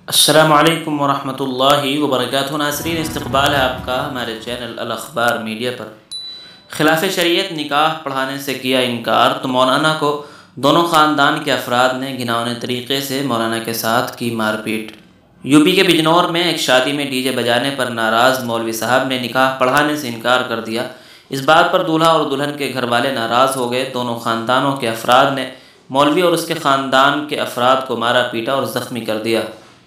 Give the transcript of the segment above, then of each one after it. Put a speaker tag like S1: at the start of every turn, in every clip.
S1: السلام علیکم ورحمۃ اللہ وبرکاتہ۔ ناظرین، استقبال ہے آپ کا ہمارے چینل الاخبار میڈیا پر۔ خلاف شریعت نکاح پڑھانے سے کیا انکار تو مولانا کو دونوں خاندان کے افراد نے گھناؤنے طریقے سے مولانا کے ساتھ کی مار پیٹ۔ یو پی کے بجنور میں ایک شادی میں ڈی جے بجانے پر ناراض مولوی صاحب نے نکاح پڑھانے سے انکار کر دیا۔ اس بات پر دولہا اور دلہن کے گھر والے ناراض ہو گئے۔ دونوں خاندانوں کے افراد نے مولوی اور اس کے خاندان کے افراد کو مارا پیٹا اور زخمی کر دیا۔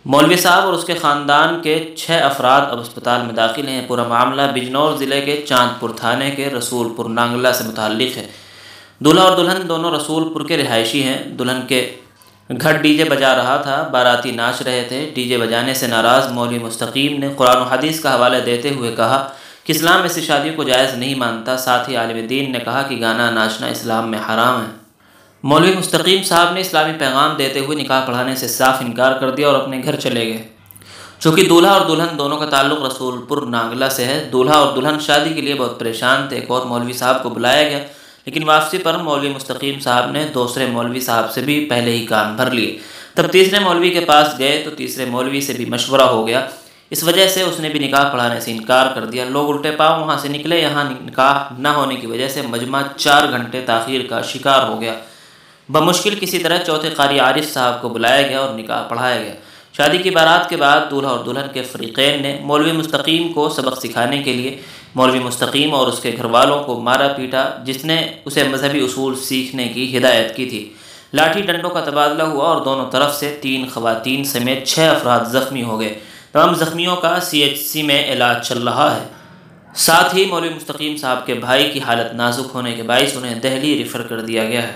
S1: مولوی صاحب اور اس کے خاندان کے 6 افراد اب اسپتال میں داخل ہیں۔ پورا معاملہ بجنور ضلع کے چاند پور تھانے کے رسول پور نانگلہ سے متعلق ہے۔ دولہا اور دلہن دونوں رسول پور کے رہائشی ہیں۔ دلہن کے گھر ڈی جے بجا رہا تھا، باراتی ناچ رہے تھے۔ ڈی جے بجانے سے ناراض مولوی مستقیم نے قرآن و حدیث کا حوالہ دیتے ہوئے کہا کہ اسلام ایسی شادیوں کو جائز نہیں مانتا۔ ساتھ ہی عالم دین نے کہا کہ گانا ناچنا اسلام میں حرام ہے۔ مولوی مستقیم صاحب نے اسلامی پیغام دیتے ہوئے نکاح پڑھانے سے صاف انکار کر دیا اور اپنے گھر چلے گئے۔ چونکہ دولہا اور دلہن دونوں کا تعلق رسول پور نانگلہ سے ہے، دولہا اور دلہن شادی کے لیے بہت پریشان تھے۔ ایک اور مولوی صاحب کو بلایا گیا، لیکن واپسی پر مولوی مستقیم صاحب نے دوسرے مولوی صاحب سے بھی پہلے ہی کان بھر لیے۔ تب تیسرے مولوی کے پاس گئے تو تیسرے مولوی سے بھی مشورہ ہو گیا۔ اس وجہ سے اس نے بھی نکاح پڑھانے سے انکار کر دیا۔ لوگ الٹے پاؤں وہاں سے نکلے۔ یہاں نکاح نہ ہونے کی وجہ سے مجمع 4 گھنٹے تاخیر کا شکار ہو گیا۔ بمشکل کسی طرح چوتھے قاری عارف صاحب کو بلایا گیا اور نکاح پڑھایا گیا۔ شادی کی بارات کے بعد دولہا اور دلہن کے فریقین نے مولوی مستقیم کو سبق سکھانے کے لیے مولوی مستقیم اور اس کے گھر والوں کو مارا پیٹا، جس نے اسے مذہبی اصول سیکھنے کی ہدایت کی تھی۔ لاٹھی ڈنڈوں کا تبادلہ ہوا اور دونوں طرف سے 3 خواتین سمیت 6 افراد زخمی ہو گئے۔ تمام زخمیوں کا CHC میں علاج چل رہا ہے۔ ساتھ ہی مولوی مستقیم صاحب کے بھائی کی حالت نازک ہونے کے باعث انہیں دہلی ریفر کر دیا گیا ہے۔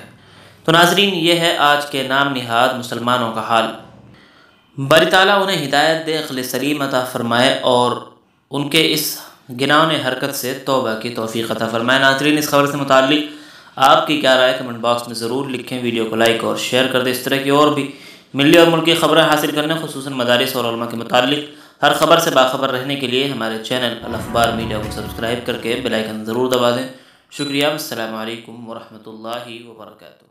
S1: تو ناظرین، یہ ہے آج کے نام نہاد مسلمانوں کا حال۔ باری تعالیٰ انہیں ہدایت دے، عقل سلیم عطا فرمائے اور ان کے اس گناؤنے حرکت سے توبہ کی توفیق عطا فرمائے۔ ناظرین، اس خبر سے متعلق آپ کی کیا رائے کمنٹ باکس میں ضرور لکھیں۔ ویڈیو کو لائک اور شیئر کر دیں۔ اس طرح کی اور بھی ملی اور ملکی خبریں حاصل کرنے، خصوصاً مدارس اور علماء کے متعلق ہر خبر سے باخبر رہنے کے لیے ہمارے چینل الاخبار میڈیا کو سبسکرائب کر کے بیل آئیکن ضرور دبا دیں۔ شکریہ۔ السلام علیکم ورحمۃ اللہ وبرکاتہ۔